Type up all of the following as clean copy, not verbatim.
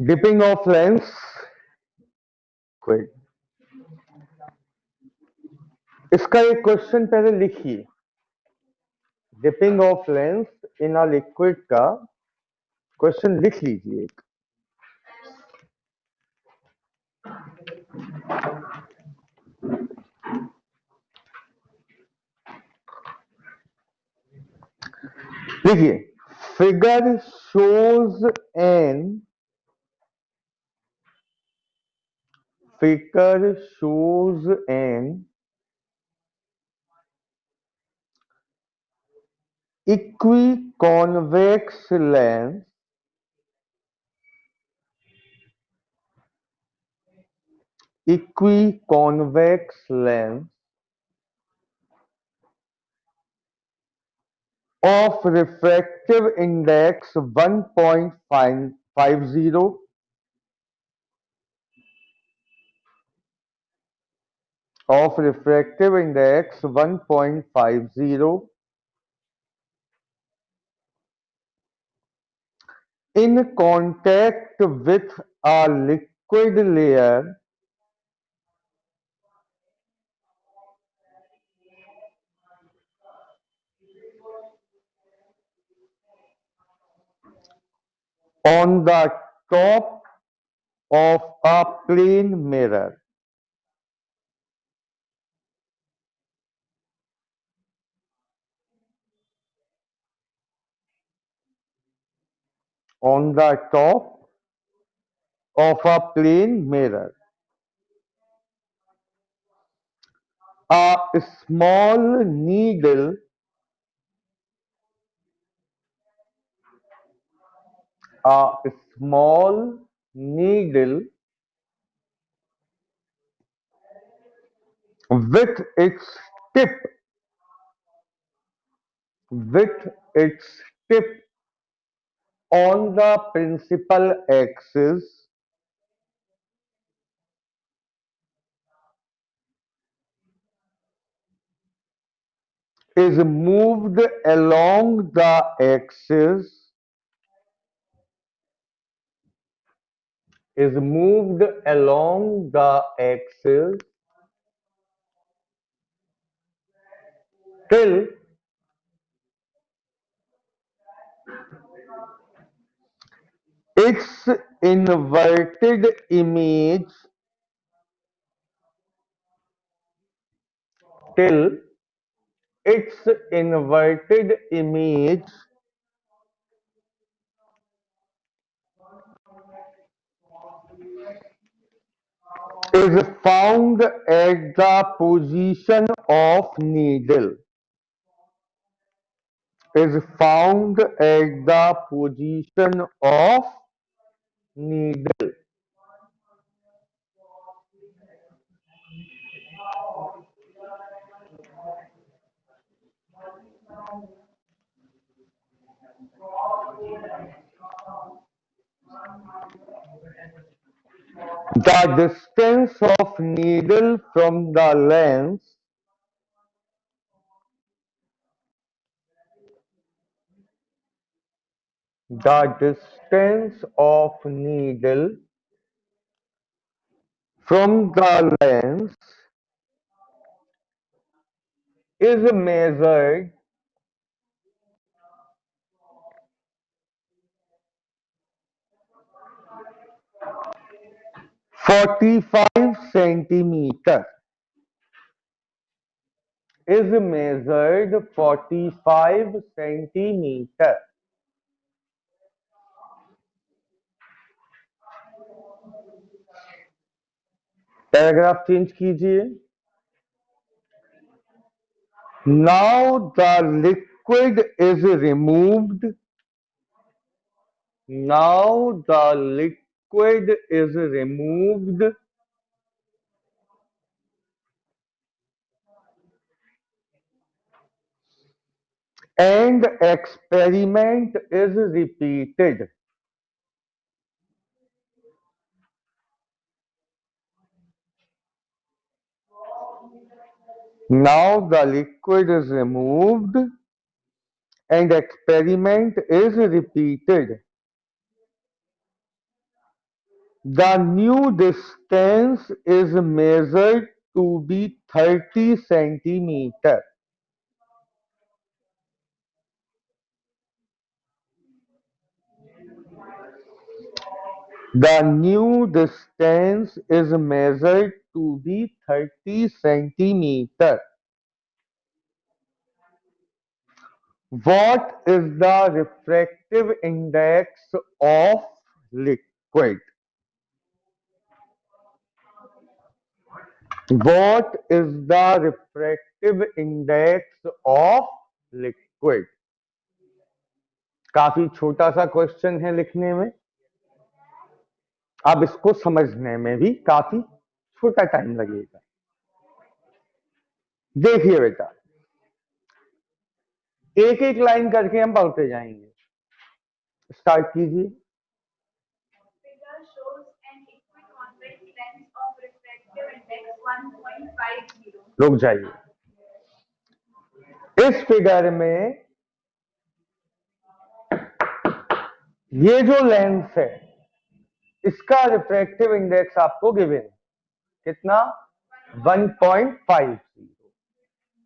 Dipping of lens Kwid. इसका एक question पहले लिखिए। Dipping of lens in a liquid का क्वेश्चन लिख लीजिए एक। देखिए, figure shows N figure shows an equiconvex lens equiconvex lens of refractive index 1.50 of refractive index 1.50 in contact with a liquid layer on the top of a plane mirror. On the top of a plane mirror. A small needle a small needle with its tip with its tip on the principal axis is moved along the axis is moved along the axis till its inverted image till its inverted image is found at the position of needle is found at the position of needle. The distance of needle from the lens the distance of needle from the lens is measured 45 centimeter is measured 45 centimeter. Paragraph change कीजिए. Now the liquid is removed. Now the liquid is removed and experiment is repeated. Now the liquid is removed and experiment is repeated. The new distance is measured to be 30 centimeter. The new distance is measured to be 30 centimeter. What is the refractive index of liquid? What is the refractive index of liquid? काफी छोटा सा question है लिखने में, अब इसको समझने में भी काफी छोटा टाइम लगेगा। देखिए बेटा, एक एक लाइन करके हम पढ़ते जाएंगे। स्टार्ट कीजिए। रुक जाइए, इस फिगर में ये जो लेंस है इसका रिफ्रैक्टिव इंडेक्स आपको गिवन है, कितना? 1.50।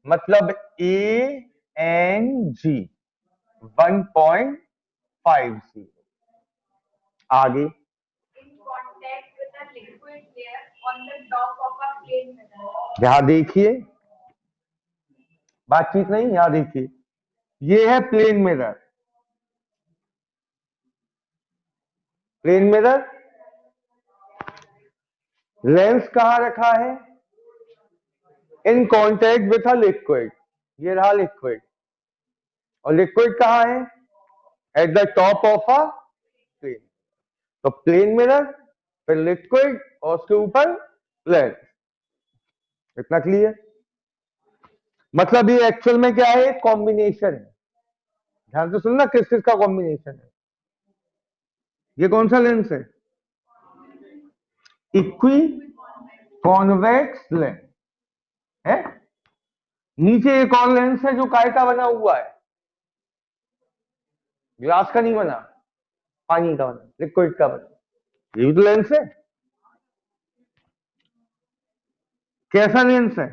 मतलब ए एन जी 1.50। आगे, यहां देखिए, बातचीत नहीं, यहां देखिए, ये है plane mirror. Plane mirror, lens कहां रखा है? In contact with a liquid. ये रहा लिक्विड, और लिक्विड कहां है? At the top of a plane. तो प्लेन मिरर, फिर लिक्विड, और उसके ऊपर लेंस। इतना क्लियर? मतलब ये एक्चुअल में क्या है? कॉम्बिनेशन है। ध्यान से सुनना, किस चीज का कॉम्बिनेशन है? ये कौन सा लेंस है? इक्वी कॉन्वेक्स लेंस है। नीचे एक और लेंस है जो काय का बना हुआ है, ग्लास का नहीं बना, पानी का बना, लिक्विड का बना। ये भी तो लेंस है। कैसा लेंस है?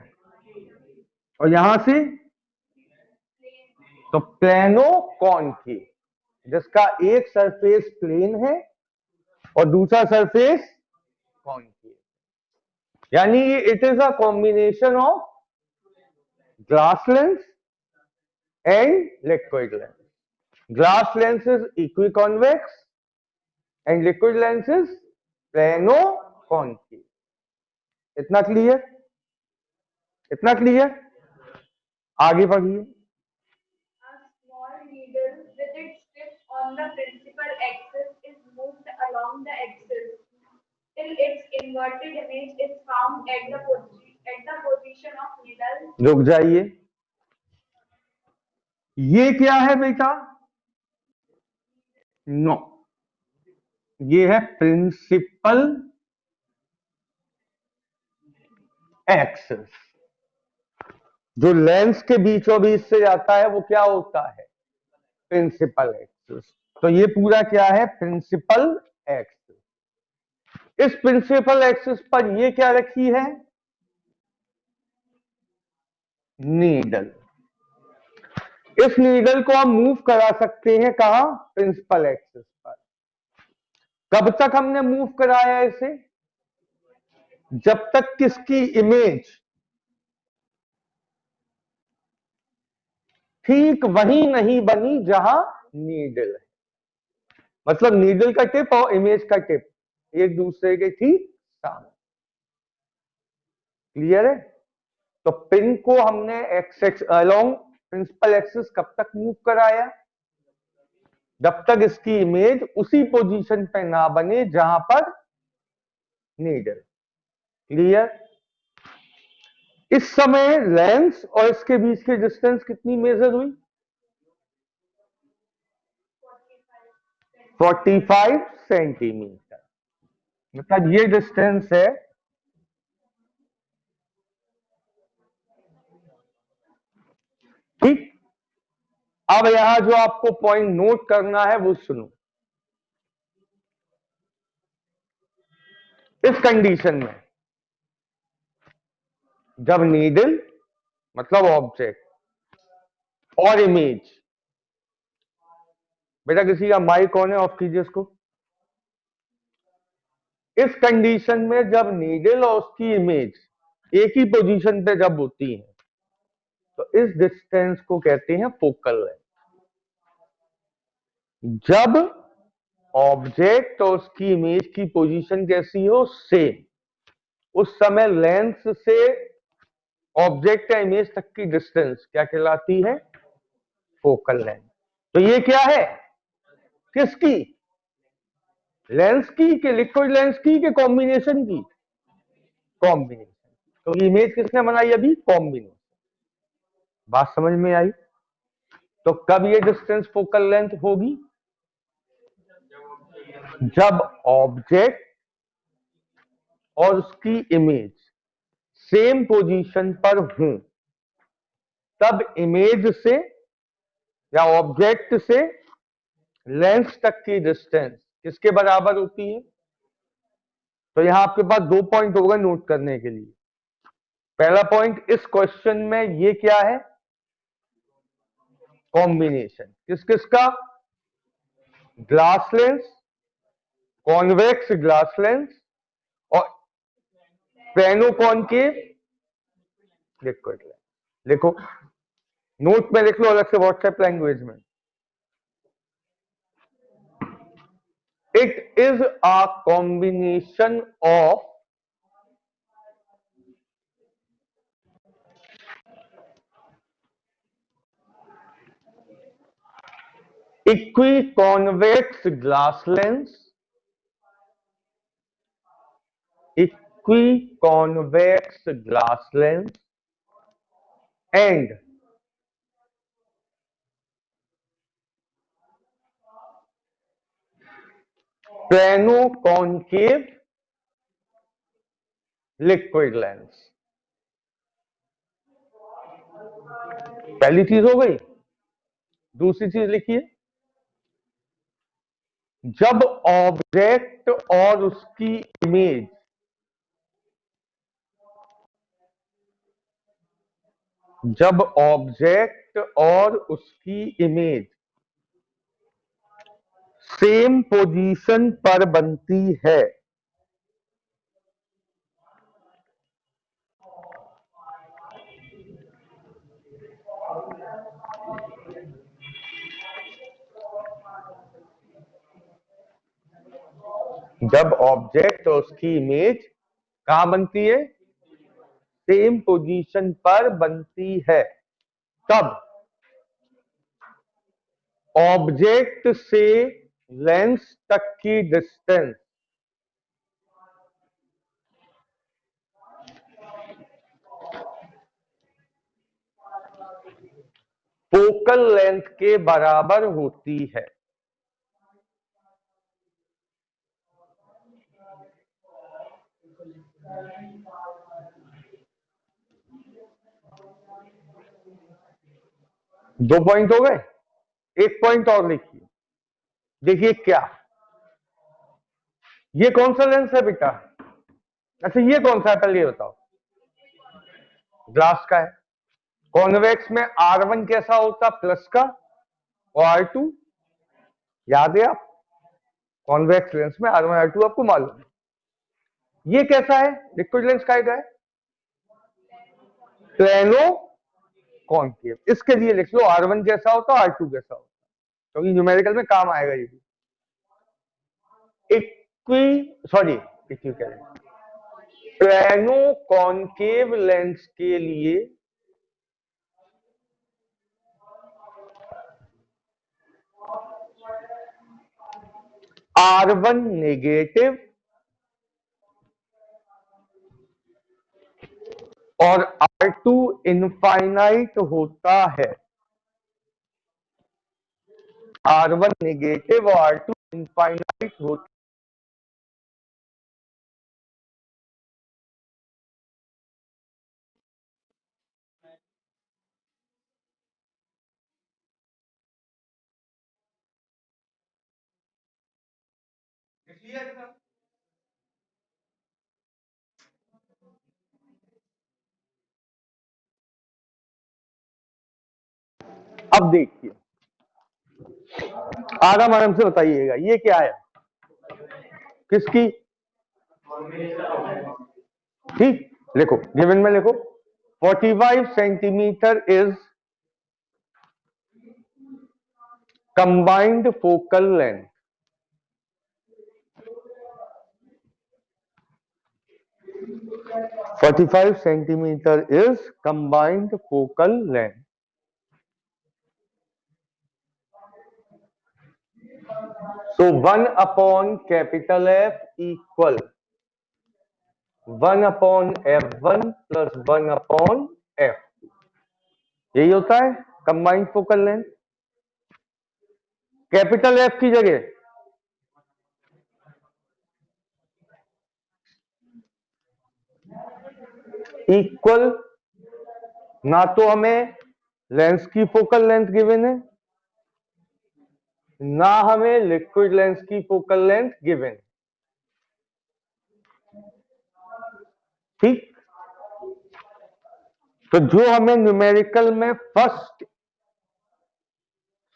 और यहां से तो प्लेनो कॉनकेव, जिसका एक सरफेस प्लेन है और दूसरा सरफेस कॉनकेव। यानी it is a combination of glass lens and liquid lens. Glass lens is equiconvex and liquid lens is plano concave. इतना क्लियर? इतना क्लियर? आगे बढ़िए। On the principal axis is moved along the axis till its inverted image is found at the position of needle. रुक जाइए, ये क्या है बेटा? नो, ये है प्रिंसिपल एक्सिस। जो लेंस के बीचों बीच से जाता है वो क्या होता है? Principal axis. तो ये पूरा क्या है? Principal axis. इस प्रिंसिपल एक्सिस पर ये क्या रखी है? नीडल। इस नीडल को हम मूव करा सकते हैं कहां? प्रिंसिपल एक्सिस पर। कब तक हमने मूव कराया इसे? जब तक किसकी इमेज ठीक वही नहीं बनी जहां नीडल है। मतलब नीडल का टिप और इमेज का टिप एक दूसरे के ठीक सामने। क्लियर है? तो पिन को हमने एक्स अलोंग प्रिंसिपल एक्सिस कब तक मूव कराया? जब तक इसकी इमेज उसी पोजीशन पे ना बने जहां पर नीडल। क्लियर? इस समय लेंस और इसके बीच की डिस्टेंस कितनी मेजर हुई? 45 सेंटीमीटर। मतलब ये डिस्टेंस है। ठीक, अब यहां जो आपको पॉइंट नोट करना है वो सुनो। इस कंडीशन में जब नीडल मतलब ऑब्जेक्ट और इमेज, बेटा किसी का माइक ऑन है, ऑफ कीजिए इसको। इस कंडीशन में जब नीडल और उसकी इमेज एक ही पोजीशन पे जब होती है तो इस डिस्टेंस को कहते हैं फोकल लेंथ। जब ऑब्जेक्ट और उसकी इमेज की पोजीशन कैसी हो, सेम, उस समय लेंस से ऑब्जेक्ट या इमेज तक की डिस्टेंस क्या कहलाती है, फोकल लेंथ। तो ये क्या है, किसकी, लेंस की कि लिक्विड लेंस की कि कॉम्बिनेशन की, कॉम्बिनेशन। तो इमेज किसने बनाई अभी, कॉम्बिनेशन। बात समझ में आई। तो कब ये डिस्टेंस फोकल लेंथ होगी, जब ऑब्जेक्ट और उसकी इमेज सेम पोजीशन पर हूं, तब इमेज से या ऑब्जेक्ट से लेंस तक की डिस्टेंस किसके बराबर होती है। तो यहां आपके पास 2 पॉइंट होगा नोट करने के लिए। पहला पॉइंट, इस क्वेश्चन में ये क्या है, कॉम्बिनेशन किस किस का, glass lens, convex glass lens और पेनो कॉनकेव लिक्विड लेंस। लिखो, नोट में लिख लो अलग से व्हाट्सएप लैंग्वेज में। It is a combination of equiconvex glass lens, equiconvex glass lens and plano-concave liquid lens। पहली चीज हो गई। दूसरी चीज लिखिए, जब ऑब्जेक्ट और उसकी इमेज जब ऑब्जेक्ट और उसकी इमेज सेम पोजीशन पर बनती है, जब ऑब्जेक्ट और उसकी इमेज कहां बनती है, सेम पोजीशन पर बनती है, तब ऑब्जेक्ट से लेंस तक की डिस्टेंस फोकल लेंथ के बराबर होती है। दो पॉइंट हो गए। एक पॉइंट और लिखिए, देखिए क्या, ये कौन सा लेंस है बेटा, अच्छा ये कौन सा है पहले ये बताओ, ग्लास का है। कॉन्वेक्स में R1 कैसा होता, प्लस का, और R2 याद है आप, कॉन्वेक्स लेंस में R1 R2 आपको मालूम है। ये कैसा है, लिक्विड लेंस का है, प्लेनो कॉनकेव। इसके लिए लिख लो R1 कैसा होता, R2 कैसा होता, क्योंकि न्यूमेरिकल में काम आएगा ये भी। इक्वी कह रहे हैं, प्लेनो कॉनकेव लेंस के लिए R1 नेगेटिव और R2 इनफाइनाइट होता है। R1 नेगेटिव और R2 इनफाइनाइट होता है। अब देखिए, आराम आराम से बताइएगा, ये क्या है, किसकी, ठीक, लिखो, गिवन में लिखो 45 centimetre is combined focal length, 45 centimetre is combined focal length. So 1 upon capital F equal 1 upon F1 plus 1 upon F2. यही होता है combined focal length. Capital F की जगह इक्वल, ना तो हमें लेंस की फोकल लेंथ गिवन है, ना हमें लिक्विड लेंस की फोकल लेंथ गिवन, ठीक. तो जो हमें न्यूमेरिकल में फर्स्ट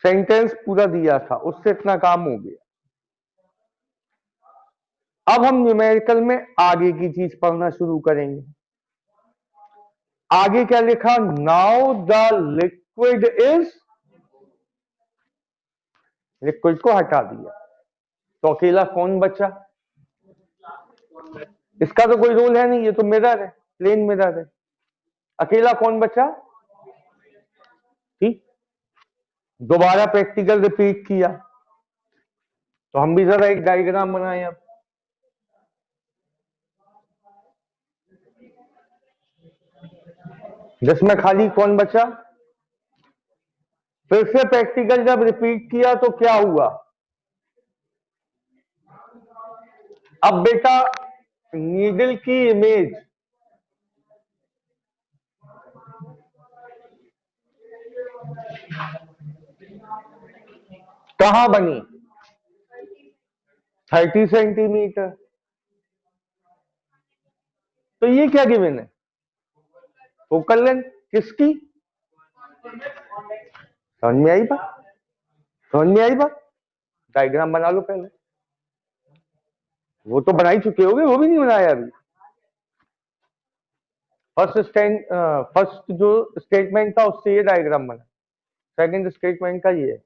सेंटेंस पूरा दिया था उससे इतना काम हो गया. अब हम न्यूमेरिकल में आगे की चीज पढ़ना शुरू करेंगे. आगे क्या लिखा, now the liquid is, liquid को हटा दिया तो अकेला कौन बचा, इसका तो कोई रोल है नहीं, ये तो मिरर है, प्लेन मिरर है, अकेला कौन बचा, ठीक. दोबारा प्रैक्टिकल रिपीट किया तो हम भी जरा एक डायग्राम बनाए. अब जिसमें खाली कौन बचा, फिर से प्रैक्टिकल जब रिपीट किया तो क्या हुआ, अब बेटा नीडल की इमेज कहां बनी, 30 सेंटीमीटर. तो ये क्या गिवन है, फोकल लेंथ किसकी, समझ में आई बात, समझ में आई बात. डायग्राम बना लो पहले, वो तो बना ही चुके होगे, वो भी नहीं बनाया अभी. फर्स्ट जो स्टेटमेंट था उससे ये डायग्राम बना, सेकंड स्टेटमेंट का ये है.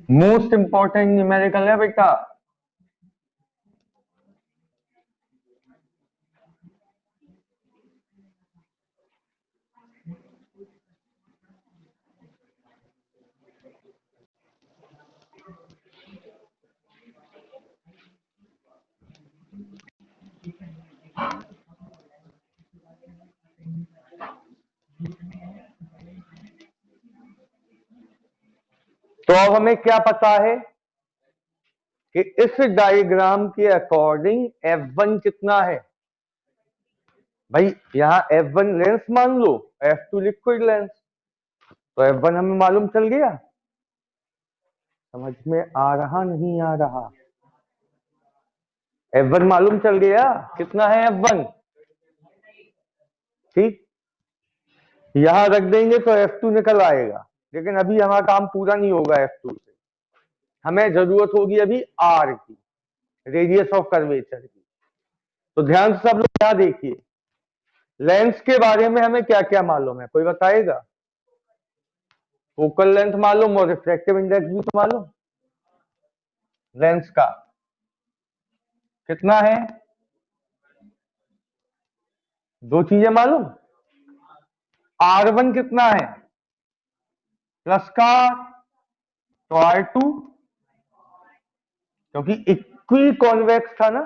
मोस्ट इंपॉर्टेंट न्यूमेरिकल है बेटा. तो अब हमें क्या पता है कि इस डायग्राम के अकॉर्डिंग F1 कितना है, भाई यहां F1 लेंस मान लो, F2 लिक्विड लेंस, तो F1 हमें मालूम चल गया. समझ में आ रहा नहीं आ रहा, F1 मालूम चल गया, कितना है F1, ठीक. यहां रख देंगे तो F2 निकल आएगा, लेकिन अभी हमारा काम पूरा नहीं होगा F2 से, हमें जरूरत होगी अभी R की, रेडियस ऑफ कर्वेचर की. तो ध्यान से सब लोग यहां देखिए, लेंस के बारे में हमें क्या क्या मालूम है, कोई बताएगा, फोकल लेंथ मालूम और रिफ्रैक्टिव इंडेक्स भी तो मालूम. लेंस का कितना है, दो चीजें मालूम, R1 कितना है, प्लस का, तो R2 क्योंकि इक्वी कॉन्वेक्स था ना,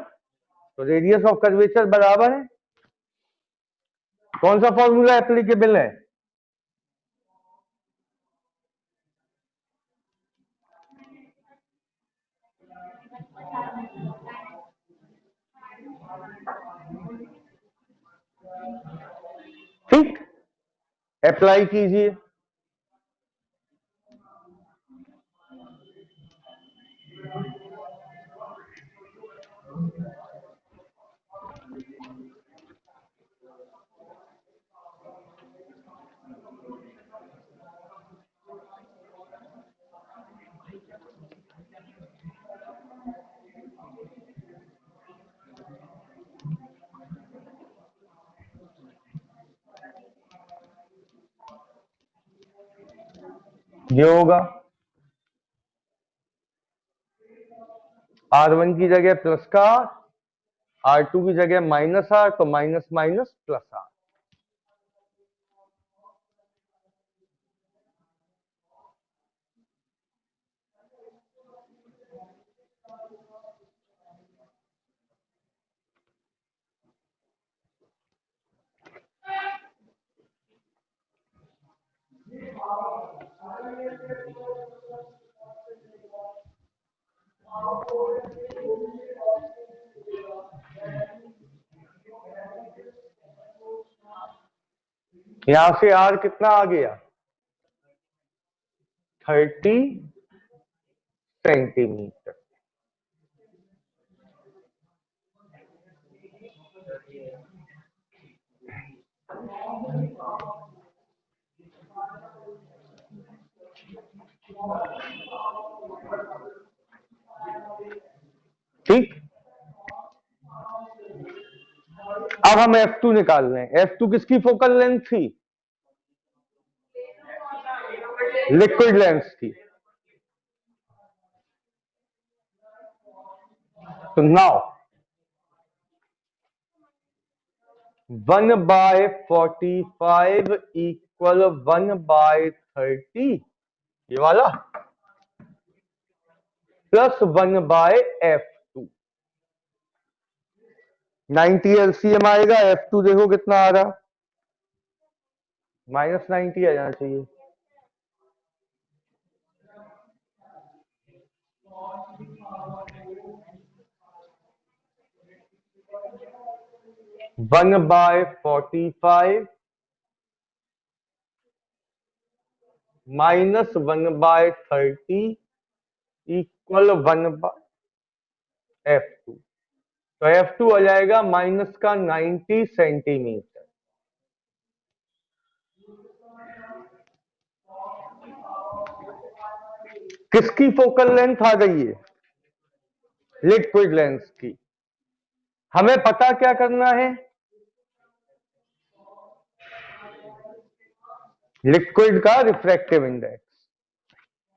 तो रेडियस ऑफ कर्वेचर बराबर है। कौन सा फॉर्मूला एप्लीकेबल है? ठीक, अप्लाई कीजिए। ये होगा R1 की जगह प्लस का R2 की जगह माइनस R, तो माइनस माइनस प्लस R। यहां से R कितना आ गया? 30 सेंटीमीटर। ठीक, अब हम F2 निकाल रहे हैं। F2 किसकी फोकल लेंथ थी? लिक्विड लेंथ थी। तो नाउ 1/45 इक्वल 1/30, ये वाला, प्लस 1/F2। 90 एलसीएम आएगा। F2 देखो कितना आ रहा, -90 आ जाना चाहिए। One by 45 minus 1/30 equal 1/F2। तो F2 आ जाएगा माइनस का 90 सेंटीमीटर। किसकी फोकल लेंथ आ गई है? लिक्विड लेंस की। हमें पता क्या करना है? लिक्विड का रिफ्रैक्टिव इंडेक्स।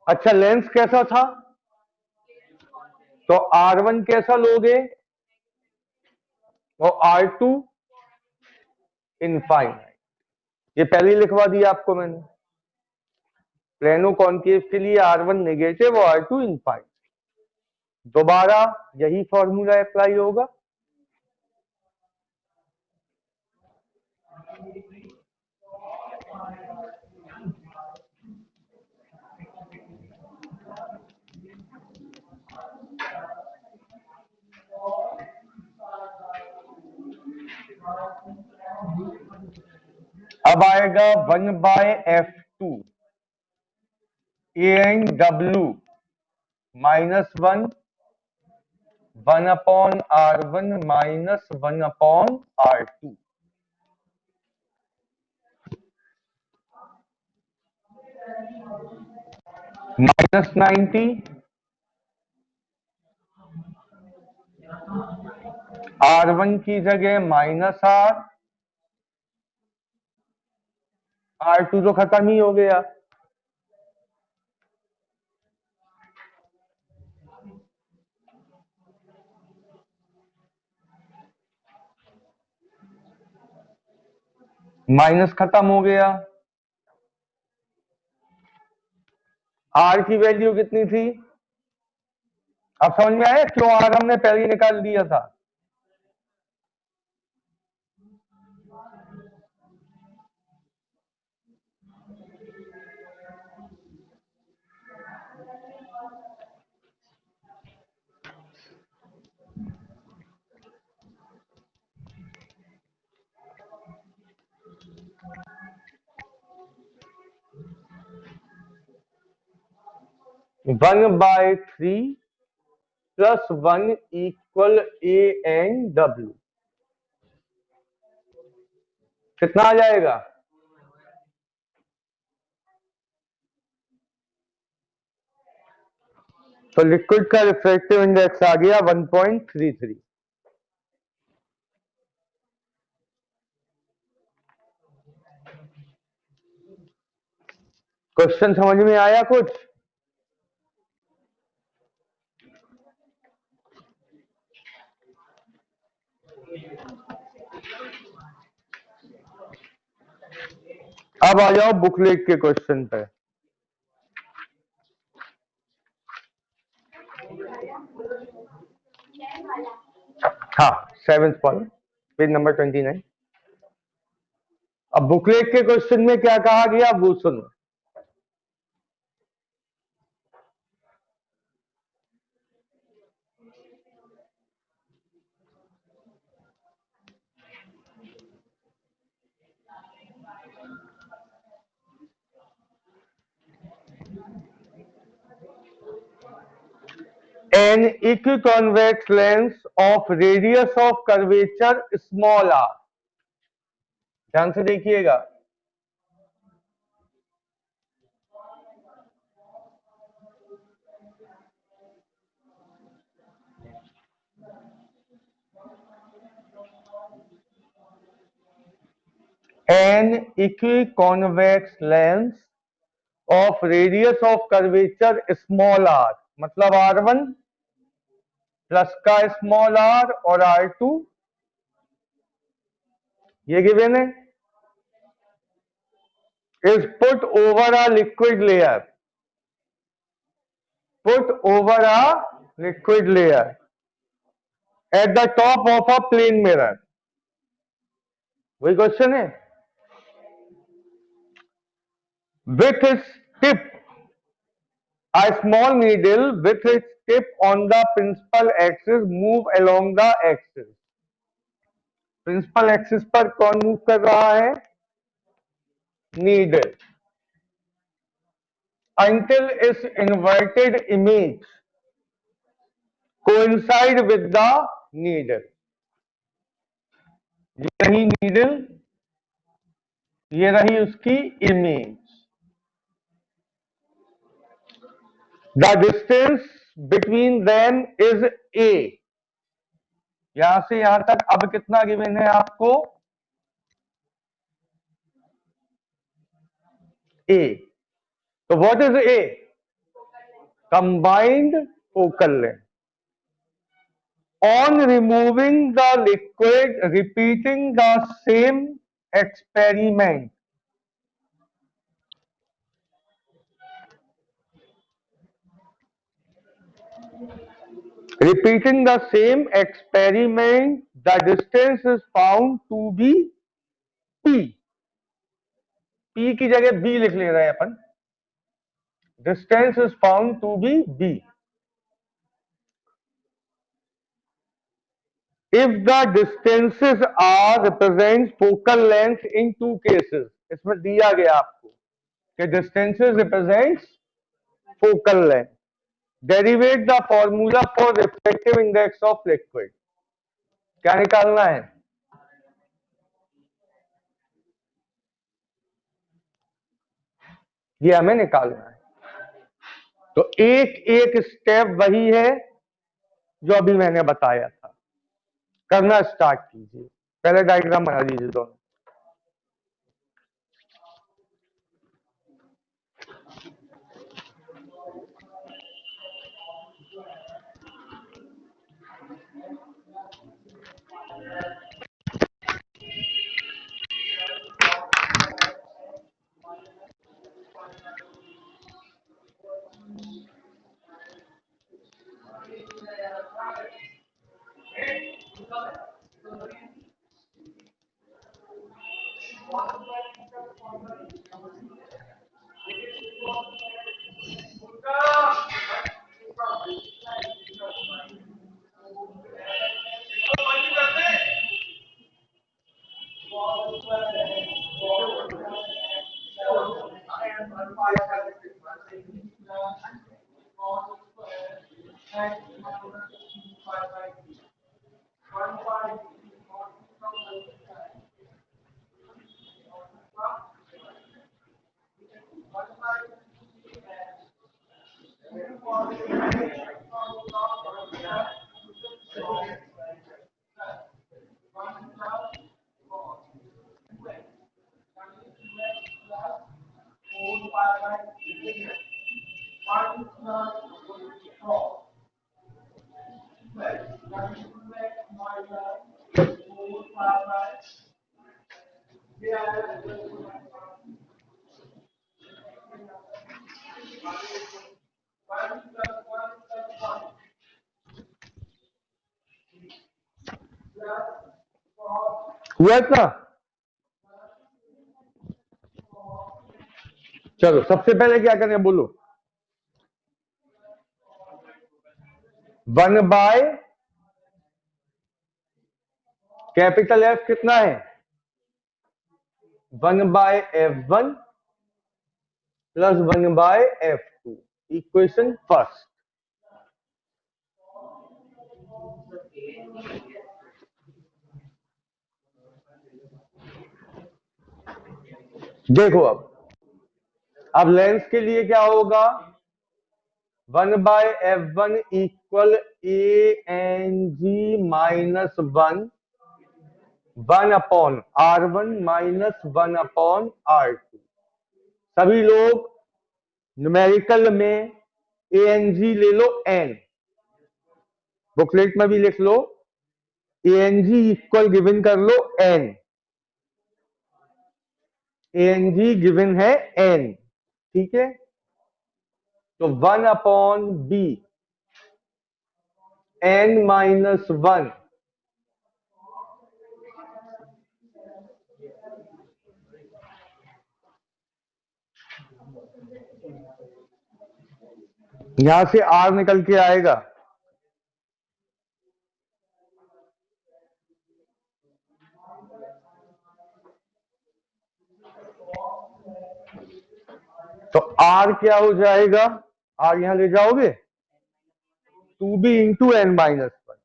अच्छा, लेंस कैसा था? तो R1 कैसा लोगे और R2 इनफाइनाइट। ये पहले ही लिखवा दिया आपको मैंने। प्लेनो कॉन्केव के लिए R1 नेगेटिव और R2 इनफाइनाइट। दोबारा यही फॉर्मूला अप्लाई होगा। अब आएगा 1/F2 N W -1 1/R1 -1/R2। -90 R1 की जगह -R, R2 तो खत्म ही हो गया। माइनस खत्म हो गया। R की वैल्यू कितनी थी? अब समझ में आया क्यों आर हमने पहले ही निकाल दिया था। One by three plus one equal A N W, कितना आ जाएगा? तो लिक्विड का रिफ्रैक्टिव इंडेक्स आ गया 1.33। क्वेश्चन समझ में आया कुछ? अब आ जाओ बुकलेट के क्वेश्चन पे। हाँ, 7th कॉलम, पेज नंबर 29। अब बुकलेट के क्वेश्चन में क्या कहा गया वो सुनो। An equiconvex lens of radius of curvature small r, ध्यान से देखिएगा। An equiconvex lens of radius of curvature small r, मतलब r1 प्लस का स्मॉल r और r2 ये गिवन है, is put over a liquid layer, put over a liquid layer at the top of a plane mirror। वही question है। with its tip, a small needle with its tip on the principal axis move along the axis। Principal axis पर कौन move कर रहा है? Needle. until its inverted image coincide with the needle। ये रही needle, ये रही उसकी image. The distance between them is a. यहां से यहां तक अब कितना गिवन है आपको? ए। तो what is a? Combined focal length. On removing the liquid, repeating the same experiment, repeating the same experiment, the distance is found to be p। p की जगह b लिख ले रहे हैं अपन। distance is found to be b if the distances are represents focal length in two cases। इसमें दिया गया आपको कि distances represents focal length। Derivate the formula for refractive index of liquid। क्या निकालना है? ये हमें निकालना है। तो एक एक स्टेप वही है जो अभी मैंने बताया था। करना स्टार्ट कीजिए। पहले डायग्राम बना लीजिए दोनों। हुआ इतना? चलो सबसे पहले क्या करें बोलो। 1 बाय कैपिटल एफ कितना है? 1 by F1 plus 1 by F2, equation first. देखो अब लेंस के लिए क्या होगा? 1 by F1 equal ANG minus 1 upon R1 minus 1 upon R2। सभी लोग न्यूमेरिकल में ANG ले लो n, बुकलेट में भी लिख लो ANG इक्वल गिवन कर लो n। ANG गिवन है n, ठीक है। तो 1 अपॉन b n माइनस 1 यहां से r निकल के आएगा। तो r क्या हो जाएगा? r यहां ले जाओगे 2b into n minus 1,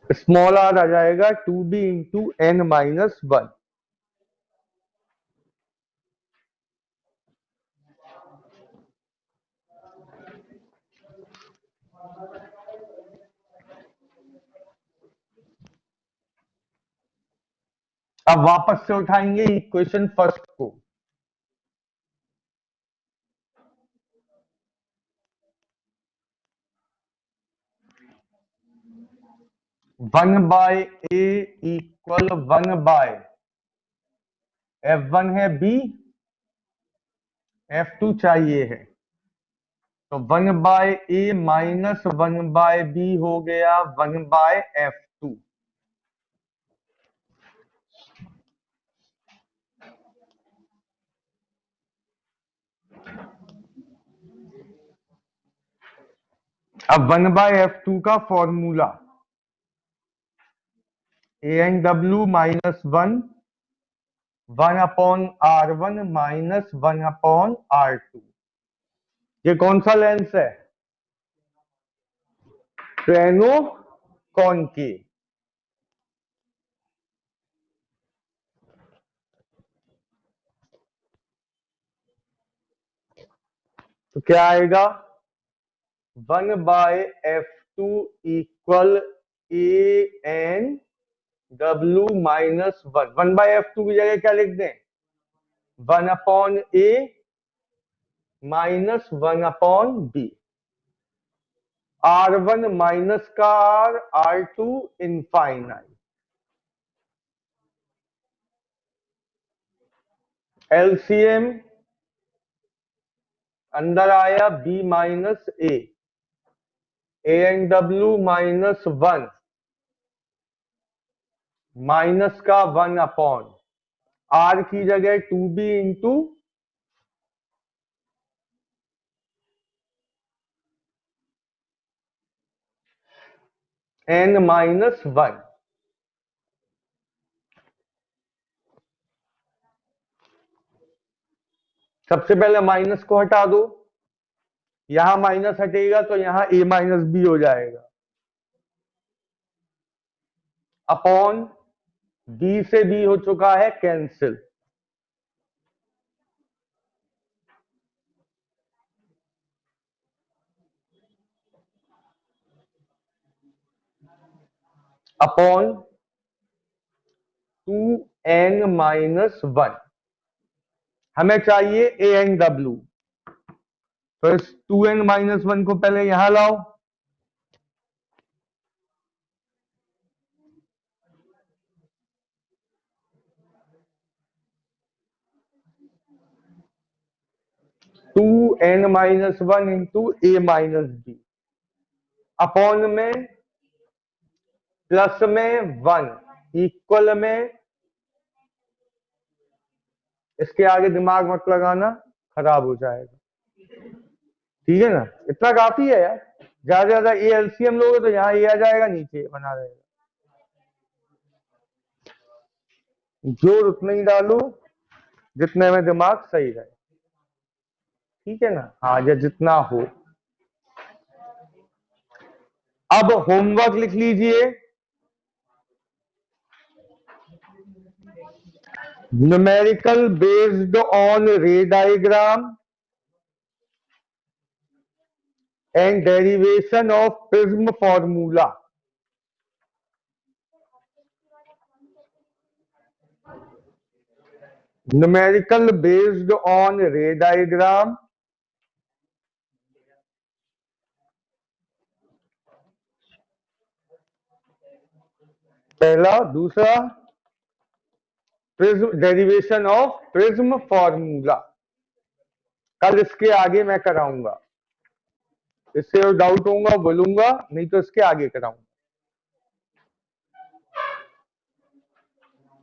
small r आ जाएगा 2b इंटू n माइनस 1। अब वापस से उठाएंगे इक्वेशन फर्स्ट को। 1 by a equal 1 by F1 है b, F2 चाहिए है। तो 1 by a minus 1 by b हो गया 1 बाय F2। अब 1 बाय F2 का formula ANW minus 1 upon R1 minus 1 upon R2। ये कौन सा लेंस है? ट्रेनो कॉनकेव। तो क्या आएगा? 1 by F2 equal ANW minus 1 by F2 की जगह क्या लिख दें? 1 upon A minus 1 upon B। R1 minus का R, R2 इनफाइनाइट। LCM अंदर आया B minus A, ANW -1 minus का 1 अपॉन R की जगह 2B इंटू N-1। सबसे पहले माइनस को हटा दो, यहां माइनस हटेगा तो यहां A माइनस B हो जाएगा, अपॉन B से B हो चुका है कैंसिल, अपॉन 2N-1। हमें चाहिए ANW, तो इस 2N-1 को पहले यहां लाओ, to N-1 into A minus B, upon में प्लस में 1, इक्वल में, इसके आगे दिमाग मत लगाना, खराब हो जाएगा, ठीक है ना। इतना काफी है यार, ज्यादा ज्यादा ए एलसीएम लोगे तो यहाँ ए आ जाएगा, नीचे बना रहेगा, जोर उतना ही डालो जितने में दिमाग सही रहे, ठीक है ना। हाँ, या जितना हो। अब होमवर्क लिख लीजिए, न्यूमेरिकल बेस्ड ऑन रे diagram and derivation of prism formula. Numerical based on रे डायग्राम पहला, दूसरा prism, derivation of prism formula. कल इसके आगे मैं कराऊंगा, इससे डाउट होगा बोलूंगा, नहीं तो इसके आगे कराऊंगा।